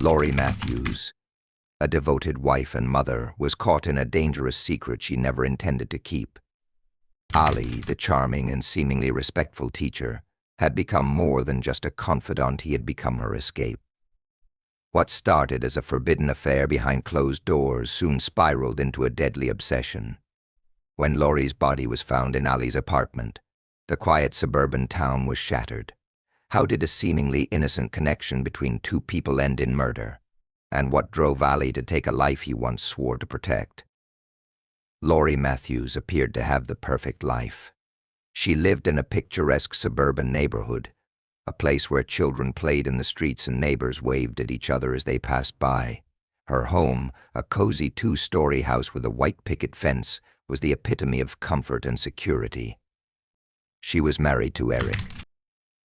Laurie Matthews, a devoted wife and mother, was caught in a dangerous secret she never intended to keep. Ali, the charming and seemingly respectful teacher, had become more than just a confidant. He had become her escape. What started as a forbidden affair behind closed doors soon spiraled into a deadly obsession. When Laurie's body was found in Ali's apartment, the quiet suburban town was shattered. How did a seemingly innocent connection between two people end in murder? And what drove Ali to take a life he once swore to protect? Laurie Matthews appeared to have the perfect life. She lived in a picturesque suburban neighborhood, a place where children played in the streets and neighbors waved at each other as they passed by. Her home, a cozy two-story house with a white picket fence, was the epitome of comfort and security. She was married to Eric,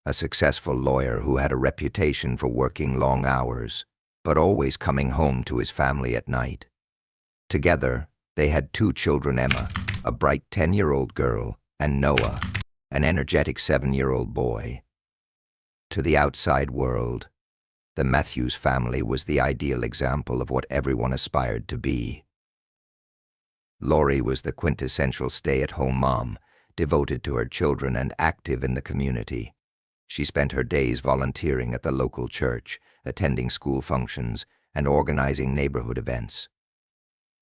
a successful lawyer who had a reputation for working long hours, but always coming home to his family at night. Together, they had two children, Emma, a bright 10-year-old girl, and Noah, an energetic 7-year-old boy. To the outside world, the Matthews family was the ideal example of what everyone aspired to be. Laurie was the quintessential stay-at-home mom, devoted to her children and active in the community. She spent her days volunteering at the local church, attending school functions, and organizing neighborhood events.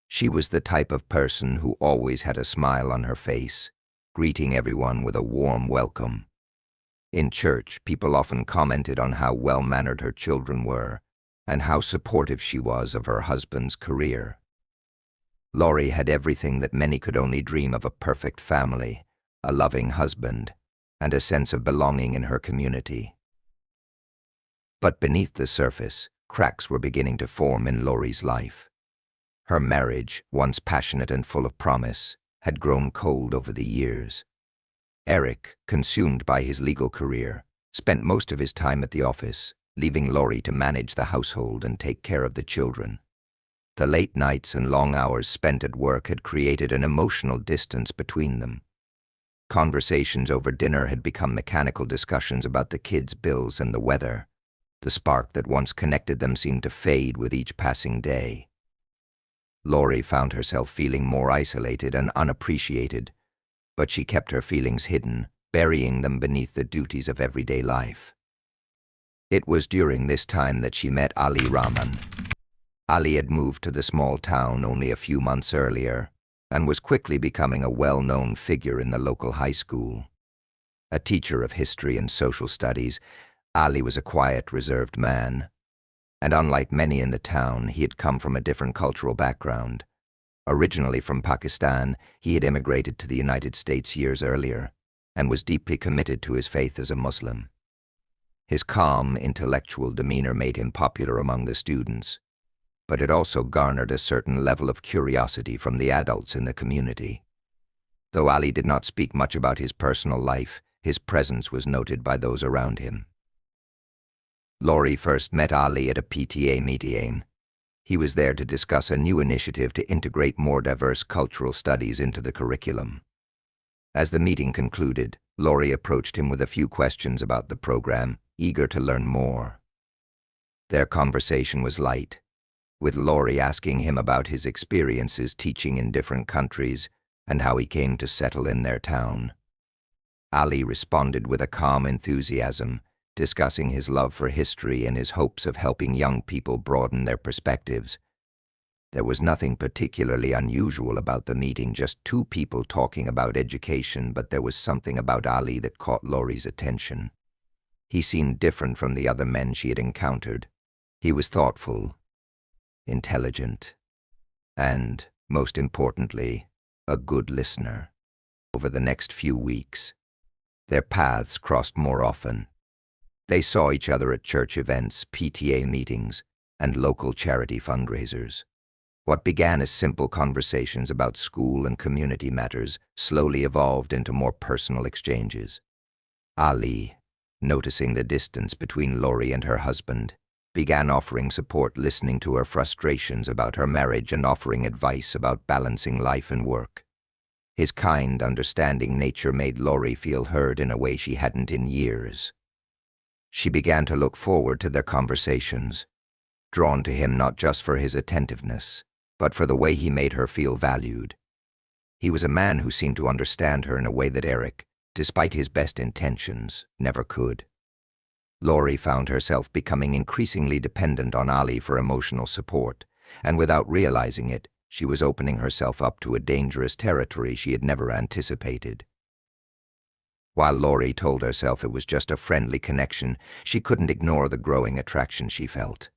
She was the type of person who always had a smile on her face, greeting everyone with a warm welcome. In church, people often commented on how well-mannered her children were and how supportive she was of her husband's career. Laurie had everything that many could only dream of: a perfect family, a loving husband, and a sense of belonging in her community. But beneath the surface, cracks were beginning to form in Laurie's life. Her marriage, once passionate and full of promise, had grown cold over the years. Eric, consumed by his legal career, spent most of his time at the office, leaving Laurie to manage the household and take care of the children. The late nights and long hours spent at work had created an emotional distance between them. Conversations over dinner had become mechanical discussions about the kids' bills and the weather. The spark that once connected them seemed to fade with each passing day. Laurie found herself feeling more isolated and unappreciated, but she kept her feelings hidden, burying them beneath the duties of everyday life. It was during this time that she met Ali Rahman. Ali had moved to the small town only a few months earlier and was quickly becoming a well-known figure in the local high school. A teacher of history and social studies, Ali was a quiet, reserved man. And unlike many in the town, he had come from a different cultural background. Originally from Pakistan, he had immigrated to the United States years earlier and was deeply committed to his faith as a Muslim. His calm, intellectual demeanor made him popular among the students, but it also garnered a certain level of curiosity from the adults in the community. Though Ali did not speak much about his personal life, his presence was noted by those around him. Laurie first met Ali at a PTA meeting. He was there to discuss a new initiative to integrate more diverse cultural studies into the curriculum. As the meeting concluded, Laurie approached him with a few questions about the program, eager to learn more. Their conversation was light, with Laurie asking him about his experiences teaching in different countries and how he came to settle in their town. Ali responded with a calm enthusiasm, discussing his love for history and his hopes of helping young people broaden their perspectives. There was nothing particularly unusual about the meeting, just two people talking about education, but there was something about Ali that caught Laurie's attention. He seemed different from the other men she had encountered. He was thoughtful, intelligent, and, most importantly, a good listener. Over the next few weeks, their paths crossed more often. They saw each other at church events, PTA meetings, and local charity fundraisers. What began as simple conversations about school and community matters slowly evolved into more personal exchanges. Ali, noticing the distance between Laurie and her husband, began offering support, listening to her frustrations about her marriage and offering advice about balancing life and work. His kind, understanding nature made Laurie feel heard in a way she hadn't in years. She began to look forward to their conversations, drawn to him not just for his attentiveness, but for the way he made her feel valued. He was a man who seemed to understand her in a way that Eric, despite his best intentions, never could. Laurie found herself becoming increasingly dependent on Ali for emotional support, and without realizing it, she was opening herself up to a dangerous territory she had never anticipated. While Laurie told herself it was just a friendly connection, she couldn't ignore the growing attraction she felt.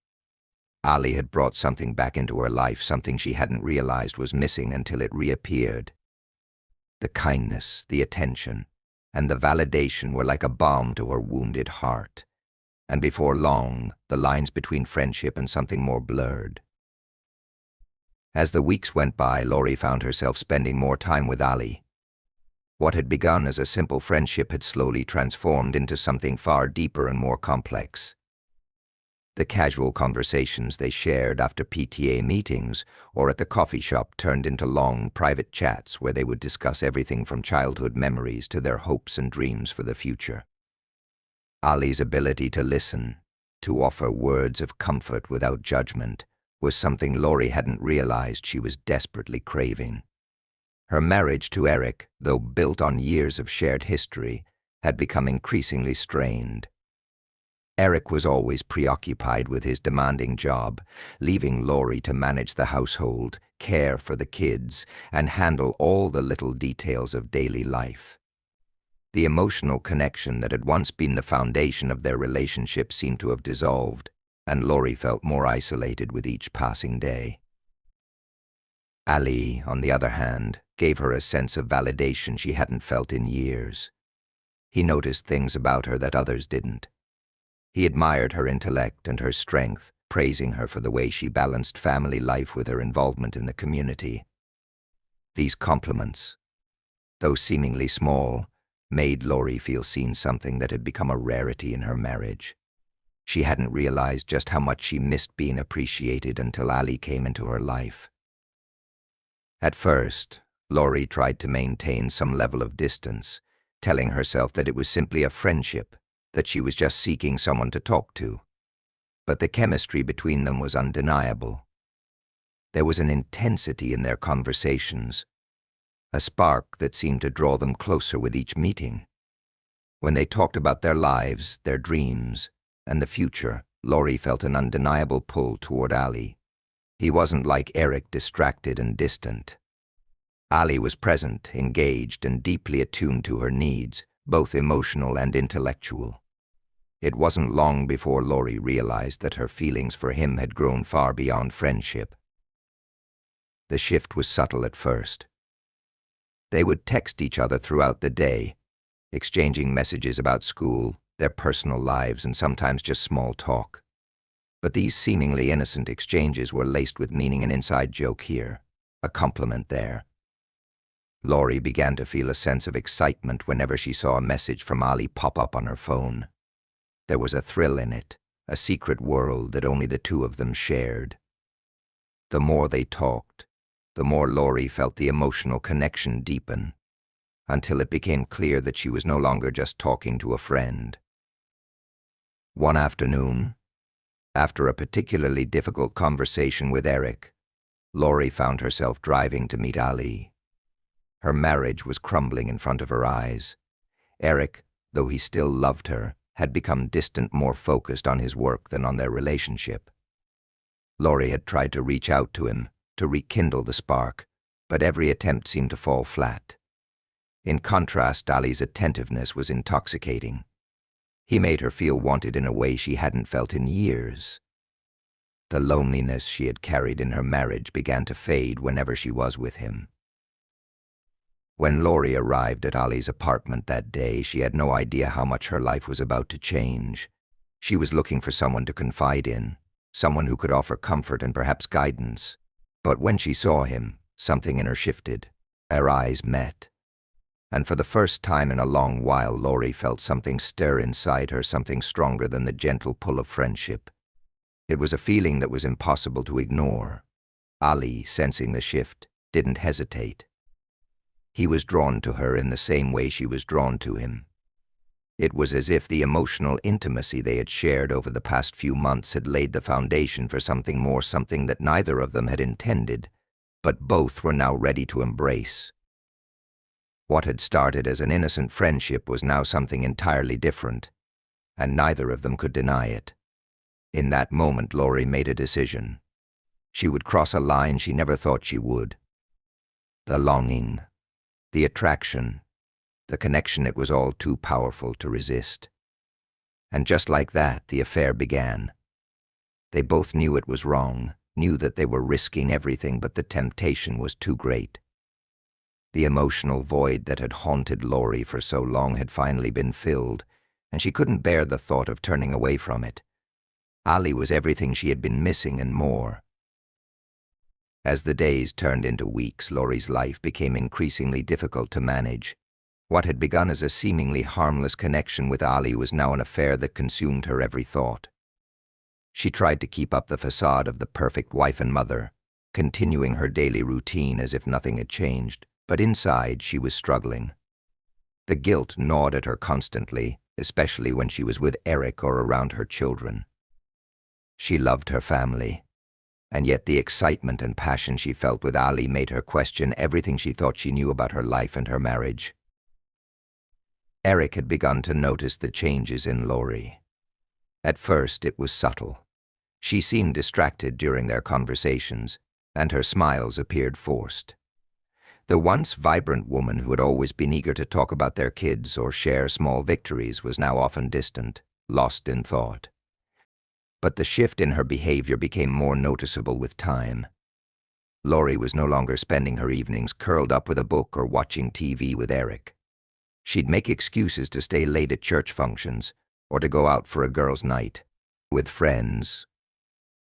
Ali had brought something back into her life, something she hadn't realized was missing until it reappeared. The kindness, the attention, and the validation were like a balm to her wounded heart. And before long, the lines between friendship and something more blurred. As the weeks went by, Laurie found herself spending more time with Ali. What had begun as a simple friendship had slowly transformed into something far deeper and more complex. The casual conversations they shared after PTA meetings or at the coffee shop turned into long, private chats where they would discuss everything from childhood memories to their hopes and dreams for the future. Ali's ability to listen, to offer words of comfort without judgment, was something Laurie hadn't realized she was desperately craving. Her marriage to Eric, though built on years of shared history, had become increasingly strained. Eric was always preoccupied with his demanding job, leaving Laurie to manage the household, care for the kids, and handle all the little details of daily life. The emotional connection that had once been the foundation of their relationship seemed to have dissolved, and Laurie felt more isolated with each passing day. Ali, on the other hand, gave her a sense of validation she hadn't felt in years. He noticed things about her that others didn't. He admired her intellect and her strength, praising her for the way she balanced family life with her involvement in the community. These compliments, though seemingly small, made Laurie feel seen, something that had become a rarity in her marriage. She hadn't realized just how much she missed being appreciated until Ali came into her life. At first, Laurie tried to maintain some level of distance, telling herself that it was simply a friendship, that she was just seeking someone to talk to. But the chemistry between them was undeniable. There was an intensity in their conversations, a spark that seemed to draw them closer with each meeting. When they talked about their lives, their dreams, and the future, Laurie felt an undeniable pull toward Ali. He wasn't like Eric, distracted and distant. Ali was present, engaged, and deeply attuned to her needs, both emotional and intellectual. It wasn't long before Laurie realized that her feelings for him had grown far beyond friendship. The shift was subtle at first. They would text each other throughout the day, exchanging messages about school, their personal lives, and sometimes just small talk. But these seemingly innocent exchanges were laced with meaning, an inside joke here, a compliment there. Laurie began to feel a sense of excitement whenever she saw a message from Ali pop up on her phone. There was a thrill in it, a secret world that only the two of them shared. The more they talked, the more Laurie felt the emotional connection deepen, until it became clear that she was no longer just talking to a friend. One afternoon, after a particularly difficult conversation with Eric, Laurie found herself driving to meet Ali. Her marriage was crumbling in front of her eyes. Eric, though he still loved her, had become distant, more focused on his work than on their relationship. Laurie had tried to reach out to him, to rekindle the spark, but every attempt seemed to fall flat. In contrast, Ali's attentiveness was intoxicating. He made her feel wanted in a way she hadn't felt in years. The loneliness she had carried in her marriage began to fade whenever she was with him. When Laurie arrived at Ali's apartment that day, she had no idea how much her life was about to change. She was looking for someone to confide in, someone who could offer comfort and perhaps guidance. But when she saw him, something in her shifted. Their eyes met. And for the first time in a long while, Laurie felt something stir inside her, something stronger than the gentle pull of friendship. It was a feeling that was impossible to ignore. Ali, sensing the shift, didn't hesitate. He was drawn to her in the same way she was drawn to him. It was as if the emotional intimacy they had shared over the past few months had laid the foundation for something more, something that neither of them had intended, but both were now ready to embrace. What had started as an innocent friendship was now something entirely different, and neither of them could deny it. In that moment, Laurie made a decision. She would cross a line she never thought she would. The longing, the attraction, the connection, it was all too powerful to resist. And just like that, the affair began. They both knew it was wrong, knew that they were risking everything, but the temptation was too great. The emotional void that had haunted Laurie for so long had finally been filled, and she couldn't bear the thought of turning away from it. Ali was everything she had been missing and more. As the days turned into weeks, Laurie's life became increasingly difficult to manage. What had begun as a seemingly harmless connection with Ali was now an affair that consumed her every thought. She tried to keep up the facade of the perfect wife and mother, continuing her daily routine as if nothing had changed, but inside she was struggling. The guilt gnawed at her constantly, especially when she was with Eric or around her children. She loved her family, and yet the excitement and passion she felt with Ali made her question everything she thought she knew about her life and her marriage. Eric had begun to notice the changes in Laurie. At first, it was subtle. She seemed distracted during their conversations, and her smiles appeared forced. The once vibrant woman who had always been eager to talk about their kids or share small victories was now often distant, lost in thought. But the shift in her behavior became more noticeable with time. Laurie was no longer spending her evenings curled up with a book or watching TV with Eric. She'd make excuses to stay late at church functions or to go out for a girls' night with friends,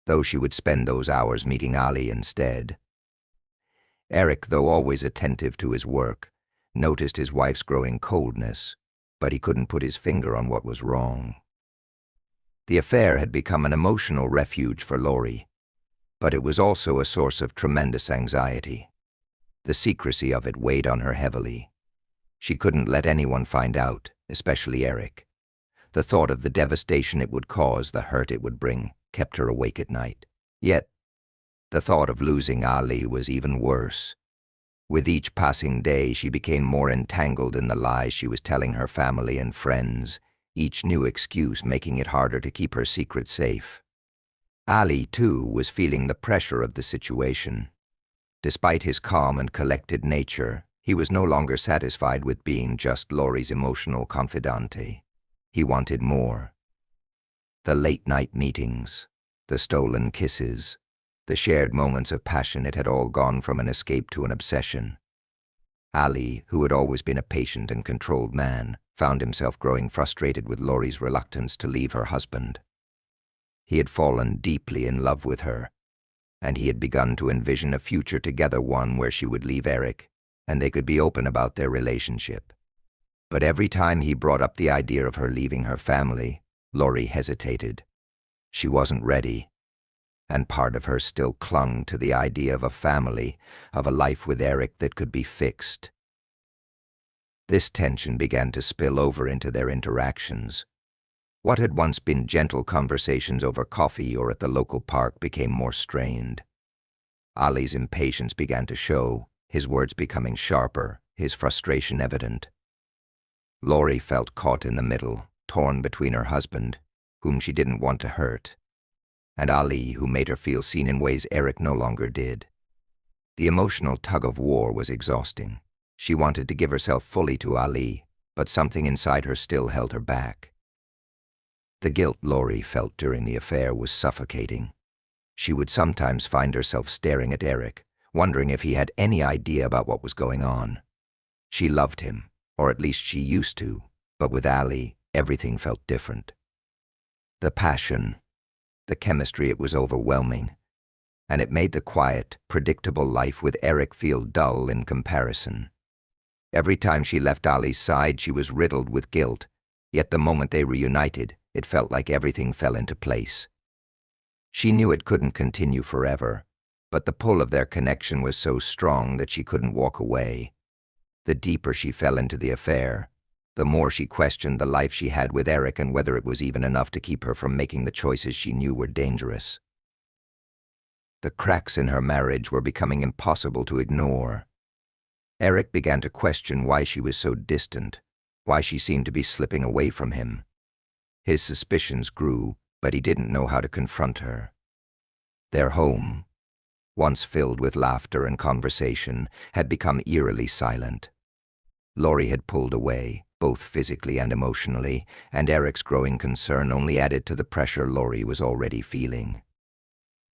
though she would spend those hours meeting Ali instead. Eric, though always attentive to his work, noticed his wife's growing coldness, but he couldn't put his finger on what was wrong. The affair had become an emotional refuge for Laurie, but it was also a source of tremendous anxiety. The secrecy of it weighed on her heavily. She couldn't let anyone find out, especially Eric. The thought of the devastation it would cause, the hurt it would bring, kept her awake at night. Yet, the thought of losing Ali was even worse. With each passing day, she became more entangled in the lies she was telling her family and friends, each new excuse making it harder to keep her secret safe. Ali, too, was feeling the pressure of the situation. Despite his calm and collected nature, he was no longer satisfied with being just Laurie's emotional confidante. He wanted more. The late-night meetings, the stolen kisses, the shared moments of passion, it had all gone from an escape to an obsession. Ali, who had always been a patient and controlled man, found himself growing frustrated with Laurie's reluctance to leave her husband. He had fallen deeply in love with her, and he had begun to envision a future together, one where she would leave Eric, and they could be open about their relationship. But every time he brought up the idea of her leaving her family, Laurie hesitated. She wasn't ready, and part of her still clung to the idea of a family, of a life with Eric that could be fixed. This tension began to spill over into their interactions. What had once been gentle conversations over coffee or at the local park became more strained. Ali's impatience began to show, his words becoming sharper, his frustration evident. Laurie felt caught in the middle, torn between her husband, whom she didn't want to hurt, and Ali, who made her feel seen in ways Eric no longer did. The emotional tug-of-war was exhausting. She wanted to give herself fully to Ali, but something inside her still held her back. The guilt Laurie felt during the affair was suffocating. She would sometimes find herself staring at Eric, wondering if he had any idea about what was going on. She loved him, or at least she used to, but with Ali, everything felt different. The passion, the chemistry, it was overwhelming, and it made the quiet, predictable life with Eric feel dull in comparison. Every time she left Ali's side, she was riddled with guilt, yet the moment they reunited, it felt like everything fell into place. She knew it couldn't continue forever, but the pull of their connection was so strong that she couldn't walk away. The deeper she fell into the affair, the more she questioned the life she had with Eric and whether it was even enough to keep her from making the choices she knew were dangerous. The cracks in her marriage were becoming impossible to ignore. Eric began to question why she was so distant, why she seemed to be slipping away from him. His suspicions grew, but he didn't know how to confront her. Their home, once filled with laughter and conversation, had become eerily silent. Laurie had pulled away, both physically and emotionally, and Eric's growing concern only added to the pressure Laurie was already feeling.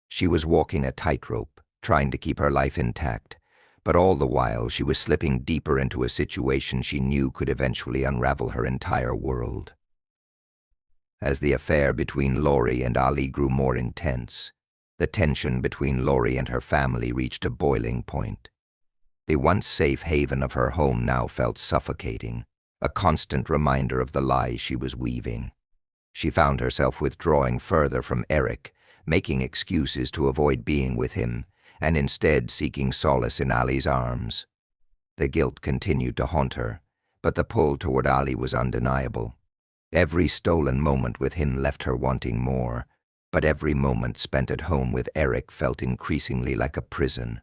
She was walking a tightrope, trying to keep her life intact, but all the while she was slipping deeper into a situation she knew could eventually unravel her entire world. As the affair between Laurie and Ali grew more intense, the tension between Laurie and her family reached a boiling point. The once safe haven of her home now felt suffocating, a constant reminder of the lies she was weaving. She found herself withdrawing further from Eric, making excuses to avoid being with him, and instead seeking solace in Ali's arms. The guilt continued to haunt her, but the pull toward Ali was undeniable. Every stolen moment with him left her wanting more, but every moment spent at home with Eric felt increasingly like a prison.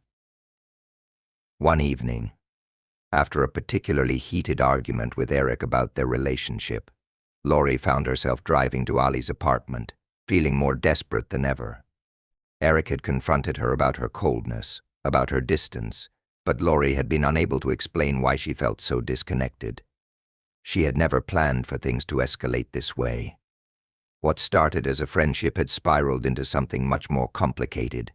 One evening, after a particularly heated argument with Eric about their relationship, Laurie found herself driving to Ali's apartment, feeling more desperate than ever. Eric had confronted her about her coldness, about her distance, but Laurie had been unable to explain why she felt so disconnected. She had never planned for things to escalate this way. What started as a friendship had spiraled into something much more complicated.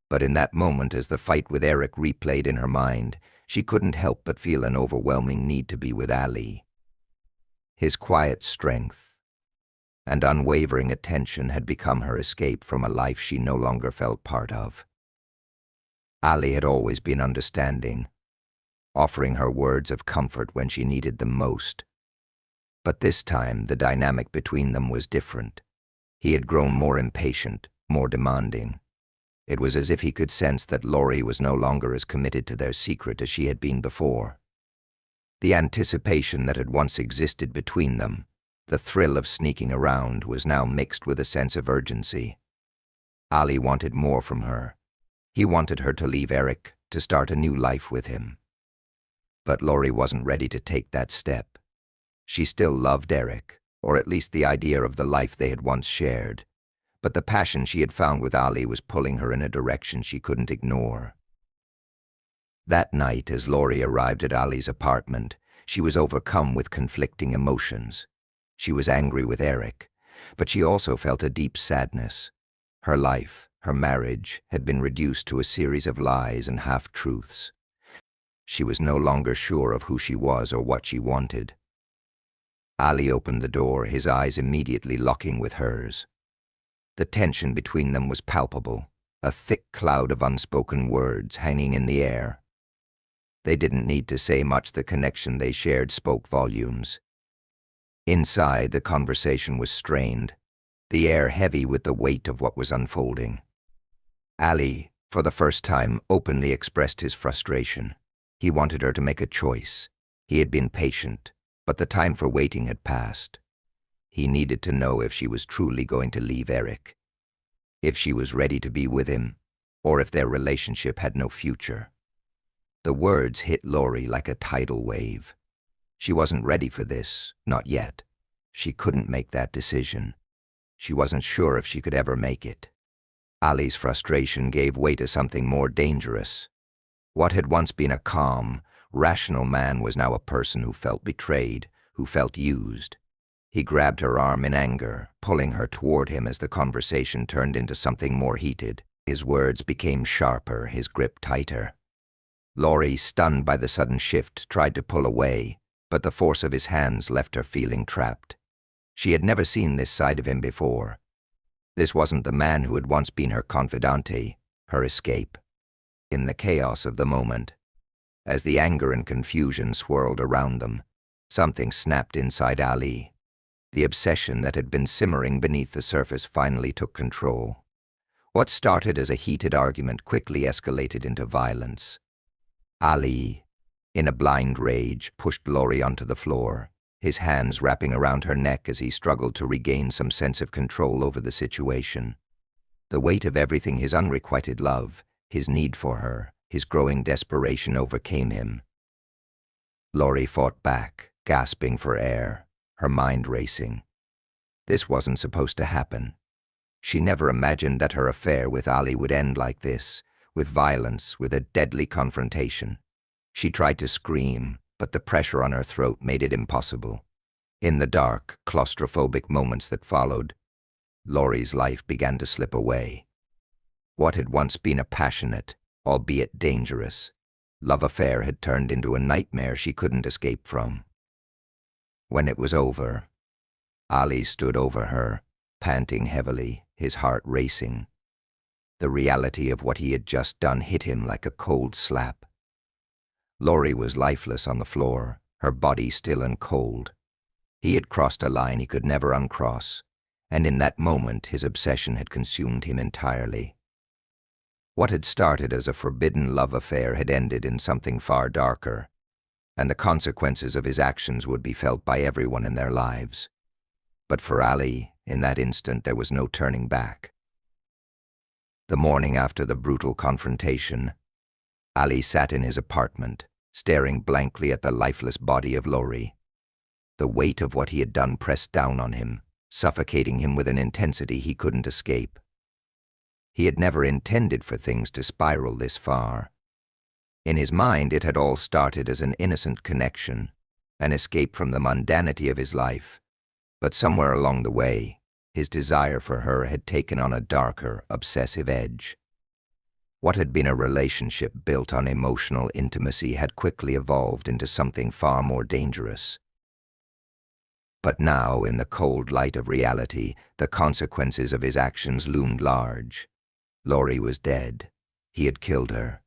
But in that moment, as the fight with Eric replayed in her mind, she couldn't help but feel an overwhelming need to be with Ali. His quiet strength and unwavering attention had become her escape from a life she no longer felt part of. Ali had always been understanding, offering her words of comfort when she needed them most. But this time, the dynamic between them was different. He had grown more impatient, more demanding. It was as if he could sense that Laurie was no longer as committed to their secret as she had been before. The anticipation that had once existed between them, the thrill of sneaking around, was now mixed with a sense of urgency. Ali wanted more from her. He wanted her to leave Eric, to start a new life with him. But Laurie wasn't ready to take that step. She still loved Eric, or at least the idea of the life they had once shared. But the passion she had found with Ali was pulling her in a direction she couldn't ignore. That night, as Laurie arrived at Ali's apartment, she was overcome with conflicting emotions. She was angry with Eric, but she also felt a deep sadness. Her life, her marriage, had been reduced to a series of lies and half-truths. She was no longer sure of who she was or what she wanted. Ali opened the door, his eyes immediately locking with hers. The tension between them was palpable, a thick cloud of unspoken words hanging in the air. They didn't need to say much, the connection they shared spoke volumes. Inside, the conversation was strained, the air heavy with the weight of what was unfolding. Ali, for the first time, openly expressed his frustration. He wanted her to make a choice. He had been patient, but the time for waiting had passed. He needed to know if she was truly going to leave Eric, if she was ready to be with him, or if their relationship had no future. The words hit Laurie like a tidal wave. She wasn't ready for this, not yet. She couldn't make that decision. She wasn't sure if she could ever make it. Ali's frustration gave way to something more dangerous. What had once been a calm, rational man was now a person who felt betrayed, who felt used. He grabbed her arm in anger, pulling her toward him as the conversation turned into something more heated. His words became sharper, his grip tighter. Laurie, stunned by the sudden shift, tried to pull away, but the force of his hands left her feeling trapped. She had never seen this side of him before. This wasn't the man who had once been her confidante, her escape. In the chaos of the moment, as the anger and confusion swirled around them, something snapped inside Ali. The obsession that had been simmering beneath the surface finally took control. What started as a heated argument quickly escalated into violence. Ali, in a blind rage, pushed Laurie onto the floor, his hands wrapping around her neck as he struggled to regain some sense of control over the situation. The weight of everything, his unrequited love, his need for her, his growing desperation overcame him. Laurie fought back, gasping for air, her mind racing. This wasn't supposed to happen. She never imagined that her affair with Ali would end like this, with violence, with a deadly confrontation. She tried to scream, but the pressure on her throat made it impossible. In the dark, claustrophobic moments that followed, Laurie's life began to slip away. What had once been a passionate, albeit dangerous, love affair had turned into a nightmare she couldn't escape from. When it was over, Ali stood over her, panting heavily, his heart racing. The reality of what he had just done hit him like a cold slap. Laurie was lifeless on the floor, her body still and cold. He had crossed a line he could never uncross, and in that moment his obsession had consumed him entirely. What had started as a forbidden love affair had ended in something far darker, and the consequences of his actions would be felt by everyone in their lives. But for Ali, in that instant, there was no turning back. The morning after the brutal confrontation, Ali sat in his apartment, staring blankly at the lifeless body of Laurie. The weight of what he had done pressed down on him, suffocating him with an intensity he couldn't escape. He had never intended for things to spiral this far. In his mind, it had all started as an innocent connection, an escape from the mundanity of his life. But somewhere along the way, his desire for her had taken on a darker, obsessive edge. What had been a relationship built on emotional intimacy had quickly evolved into something far more dangerous. But now, in the cold light of reality, the consequences of his actions loomed large. Laurie was dead. He had killed her.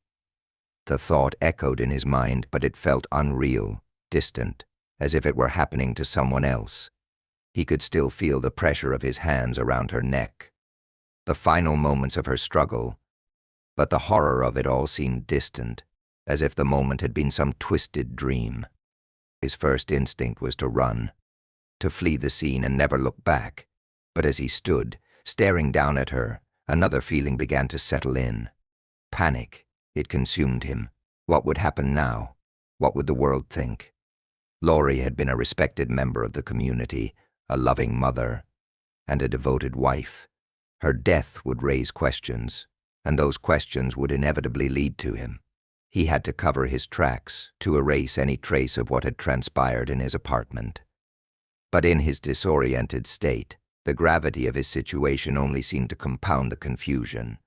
The thought echoed in his mind, but it felt unreal, distant, as if it were happening to someone else. He could still feel the pressure of his hands around her neck, the final moments of her struggle, but the horror of it all seemed distant, as if the moment had been some twisted dream. His first instinct was to run, to flee the scene and never look back. But as he stood, staring down at her, another feeling began to settle in. Panic. It consumed him. What would happen now? What would the world think? Laurie had been a respected member of the community, a loving mother, and a devoted wife. Her death would raise questions, and those questions would inevitably lead to him. He had to cover his tracks, to erase any trace of what had transpired in his apartment. But in his disoriented state, the gravity of his situation only seemed to compound the confusion.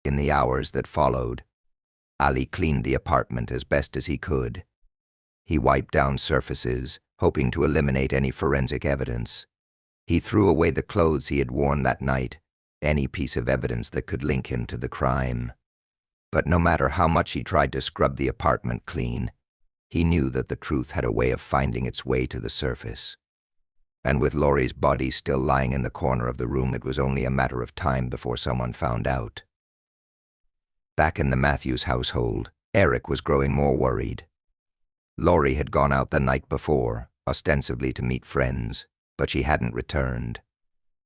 In the hours that followed, Ali cleaned the apartment as best as he could. He wiped down surfaces, hoping to eliminate any forensic evidence. He threw away the clothes he had worn that night, any piece of evidence that could link him to the crime. But no matter how much he tried to scrub the apartment clean, he knew that the truth had a way of finding its way to the surface. And with Laurie's body still lying in the corner of the room, it was only a matter of time before someone found out. Back in the Matthews household, Eric was growing more worried. Laurie had gone out the night before, ostensibly to meet friends, but she hadn't returned.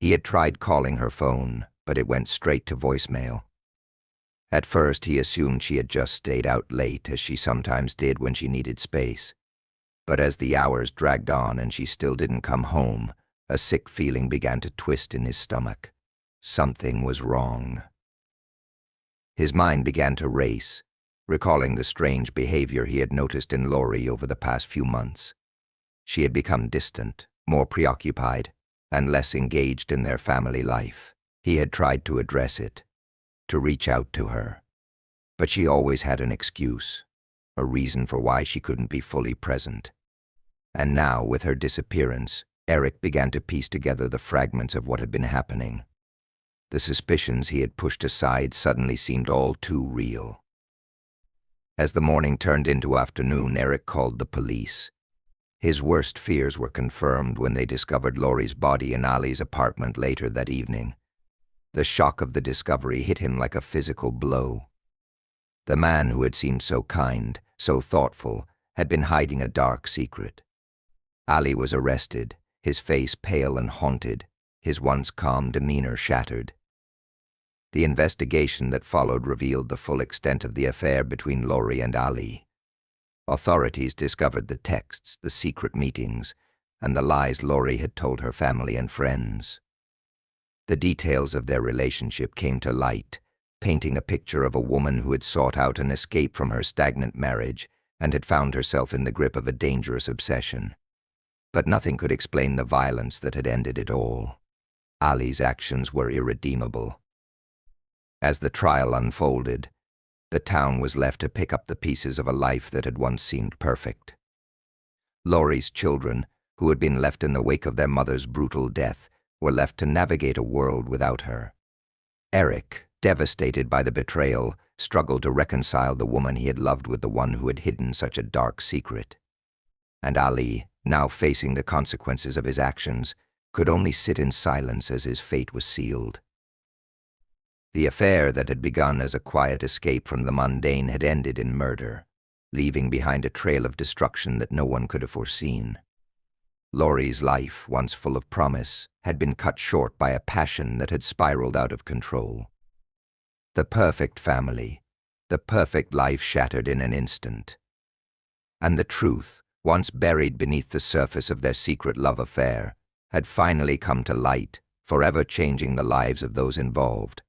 He had tried calling her phone, but it went straight to voicemail. At first, he assumed she had just stayed out late, as she sometimes did when she needed space. But as the hours dragged on and she still didn't come home, a sick feeling began to twist in his stomach. Something was wrong. His mind began to race, recalling the strange behavior he had noticed in Laurie over the past few months. She had become distant, more preoccupied, and less engaged in their family life. He had tried to address it, to reach out to her, but she always had an excuse, a reason for why she couldn't be fully present. And now, with her disappearance, Eric began to piece together the fragments of what had been happening. The suspicions he had pushed aside suddenly seemed all too real. As the morning turned into afternoon, Eric called the police. His worst fears were confirmed when they discovered Laurie's body in Ali's apartment later that evening. The shock of the discovery hit him like a physical blow. The man who had seemed so kind, so thoughtful, had been hiding a dark secret. Ali was arrested, his face pale and haunted, his once calm demeanor shattered. The investigation that followed revealed the full extent of the affair between Lori and Ali. Authorities discovered the texts, the secret meetings, and the lies Lori had told her family and friends. The details of their relationship came to light, painting a picture of a woman who had sought out an escape from her stagnant marriage and had found herself in the grip of a dangerous obsession. But nothing could explain the violence that had ended it all. Ali's actions were irredeemable. As the trial unfolded, the town was left to pick up the pieces of a life that had once seemed perfect. Lori's children, who had been left in the wake of their mother's brutal death, were left to navigate a world without her. Eric, devastated by the betrayal, struggled to reconcile the woman he had loved with the one who had hidden such a dark secret. And Ali, now facing the consequences of his actions, could only sit in silence as his fate was sealed. The affair that had begun as a quiet escape from the mundane had ended in murder, leaving behind a trail of destruction that no one could have foreseen. Lori's life, once full of promise, had been cut short by a passion that had spiraled out of control. The perfect family, the perfect life shattered in an instant. And the truth, once buried beneath the surface of their secret love affair, had finally come to light, forever changing the lives of those involved.